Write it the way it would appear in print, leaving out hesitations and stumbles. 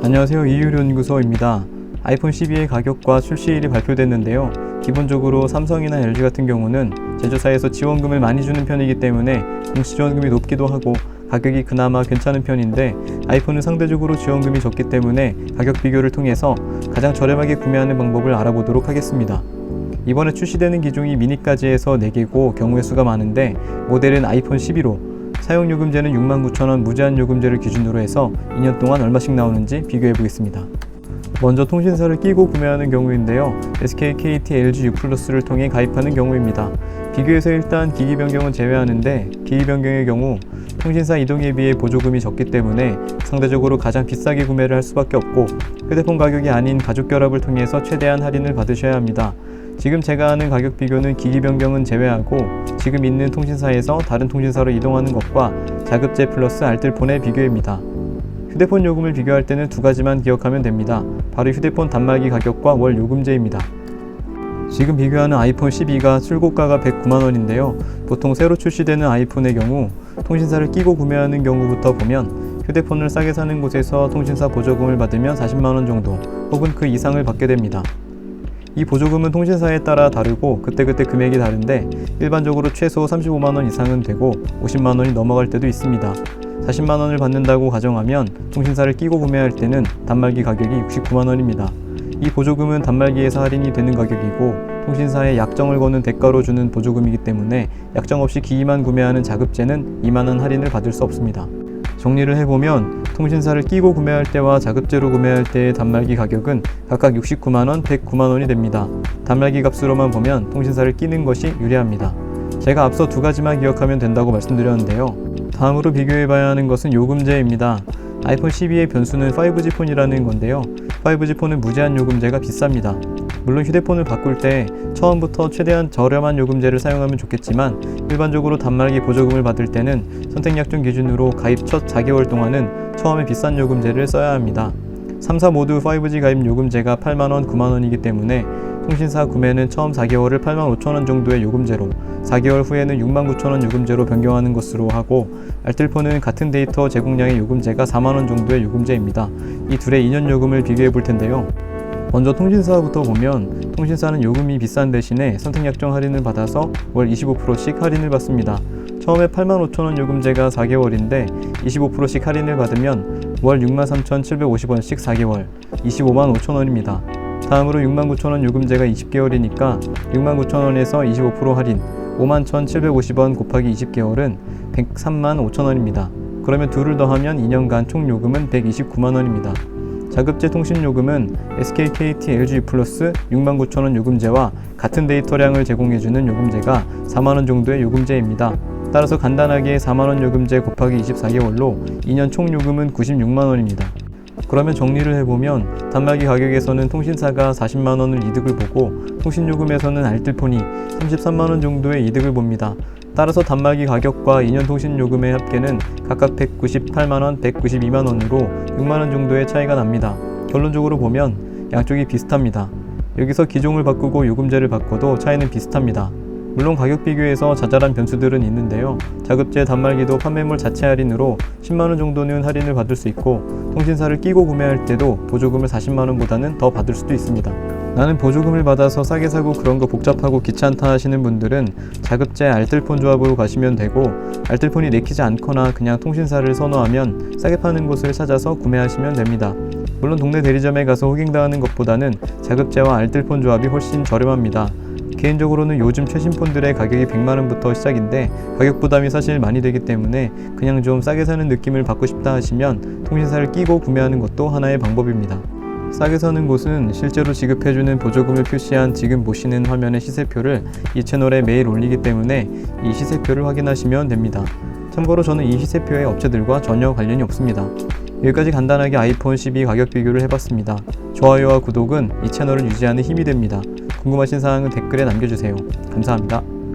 안녕하세요. 이유연구소입니다. 아이폰 12의 가격과 출시일이 발표됐는데요. 기본적으로 삼성이나 LG 같은 경우는 제조사에서 지원금을 많이 주는 편이기 때문에 공시 지원금이 높기도 하고 가격이 그나마 괜찮은 편인데, 아이폰은 상대적으로 지원금이 적기 때문에 가격 비교를 통해서 가장 저렴하게 구매하는 방법을 알아보도록 하겠습니다. 이번에 출시되는 기종이 미니까지 해서 4개고 경우의 수가 많은데, 모델은 아이폰 12로 사용요금제는 69,000원 무제한 요금제를 기준으로 해서 2년 동안 얼마씩 나오는지 비교해 보겠습니다. 먼저 통신사를 끼고 구매하는 경우인데요. SK, KT, LG U+를 통해 가입하는 경우입니다. 비교해서 일단 기기 변경은 제외하는데, 기기 변경의 경우 통신사 이동에 비해 보조금이 적기 때문에 상대적으로 가장 비싸게 구매를 할 수밖에 없고, 휴대폰 가격이 아닌 가족 결합을 통해서 최대한 할인을 받으셔야 합니다. 지금 제가 하는 가격 비교는 기기 변경은 제외하고 지금 있는 통신사에서 다른 통신사로 이동하는 것과 자급제 플러스 알뜰폰의 비교입니다. 휴대폰 요금을 비교할 때는 2가지만 기억하면 됩니다. 바로 휴대폰 단말기 가격과 월 요금제입니다. 지금 비교하는 아이폰 12가 출고가가 109만원인데요. 보통 새로 출시되는 아이폰의 경우 통신사를 끼고 구매하는 경우부터 보면 휴대폰을 싸게 사는 곳에서 통신사 보조금을 받으면 40만원 정도 혹은 그 이상을 받게 됩니다. 이 보조금은 통신사에 따라 다르고 그때그때 금액이 다른데, 일반적으로 최소 35만원 이상은 되고 50만원이 넘어갈 때도 있습니다. 40만원을 받는다고 가정하면 통신사를 끼고 구매할 때는 단말기 가격이 69만원입니다. 이 보조금은 단말기에서 할인이 되는 가격이고 통신사에 약정을 거는 대가로 주는 보조금이기 때문에 약정 없이 기기만 구매하는 자급제는 이만한 할인을 받을 수 없습니다. 정리를 해보면 통신사를 끼고 구매할 때와 자급제로 구매할 때의 단말기 가격은 각각 69만원, 109만원이 됩니다. 단말기 값으로만 보면 통신사를 끼는 것이 유리합니다. 제가 앞서 2가지만 기억하면 된다고 말씀드렸는데요. 다음으로 비교해봐야 하는 것은 요금제입니다. 아이폰 12의 변수는 5G 폰이라는 건데요. 5G 폰은 무제한 요금제가 비쌉니다. 물론 휴대폰을 바꿀 때 처음부터 최대한 저렴한 요금제를 사용하면 좋겠지만, 일반적으로 단말기 보조금을 받을 때는 선택약정 기준으로 가입 첫 4개월 동안은 처음에 비싼 요금제를 써야 합니다. 3, 4 모두 5G 가입 요금제가 8만원, 9만원이기 때문에 통신사 구매는 처음 4개월을 85,000원 정도의 요금제로, 4개월 후에는 69,000원 요금제로 변경하는 것으로 하고, 알뜰폰은 같은 데이터 제공량의 요금제가 4만원 정도의 요금제입니다. 이 둘의 2년 요금을 비교해 볼 텐데요. 먼저 통신사부터 보면 통신사는 요금이 비싼 대신에 선택약정 할인을 받아서 월 25%씩 할인을 받습니다. 처음에 85,000원 요금제가 4개월인데 25%씩 할인을 받으면 월 63,750원씩 4개월, 255,500원입니다. 다음으로 69,000원 요금제가 20개월이니까 69,000원에서 25% 할인, 51,750원 곱하기 20개월은 135,000원입니다. 그러면 둘을 더하면 2년간 총 요금은 129만원입니다. 자급제 통신요금은 SK, KT, LG U+ 69,000원 요금제와 같은 데이터량을 제공해주는 요금제가 4만원 정도의 요금제입니다. 따라서 간단하게 4만원 요금제 곱하기 24개월로 2년 총 요금은 96만원입니다. 그러면 정리를 해보면 단말기 가격에서는 통신사가 40만원을 이득을 보고 통신요금에서는 알뜰폰이 33만원 정도의 이득을 봅니다. 따라서 단말기 가격과 2년 통신요금의 합계는 각각 198만원, 192만원으로 6만원 정도의 차이가 납니다. 결론적으로 보면 양쪽이 비슷합니다. 여기서 기종을 바꾸고 요금제를 바꿔도 차이는 비슷합니다. 물론 가격 비교에서 자잘한 변수들은 있는데요. 자급제 단말기도 판매물 자체 할인으로 10만원 정도는 할인을 받을 수 있고, 통신사를 끼고 구매할 때도 보조금을 40만원보다는 더 받을 수도 있습니다. 나는 보조금을 받아서 싸게 사고 그런 거 복잡하고 귀찮다 하시는 분들은 자급제 알뜰폰 조합으로 가시면 되고, 알뜰폰이 내키지 않거나 그냥 통신사를 선호하면 싸게 파는 곳을 찾아서 구매하시면 됩니다. 물론 동네 대리점에 가서 호갱당하는 것보다는 자급제와 알뜰폰 조합이 훨씬 저렴합니다. 개인적으로는 요즘 최신 폰들의 가격이 100만원부터 시작인데 가격 부담이 사실 많이 되기 때문에 그냥 좀 싸게 사는 느낌을 받고 싶다 하시면 통신사를 끼고 구매하는 것도 하나의 방법입니다. 싸게 사는 곳은 실제로 지급해주는 보조금을 표시한 지금 보시는 화면의 시세표를 이 채널에 매일 올리기 때문에 이 시세표를 확인하시면 됩니다. 참고로 저는 이 시세표의 업체들과 전혀 관련이 없습니다. 여기까지 간단하게 아이폰 12 가격 비교를 해봤습니다. 좋아요와 구독은 이 채널을 유지하는 힘이 됩니다. 궁금하신 사항은 댓글에 남겨주세요. 감사합니다.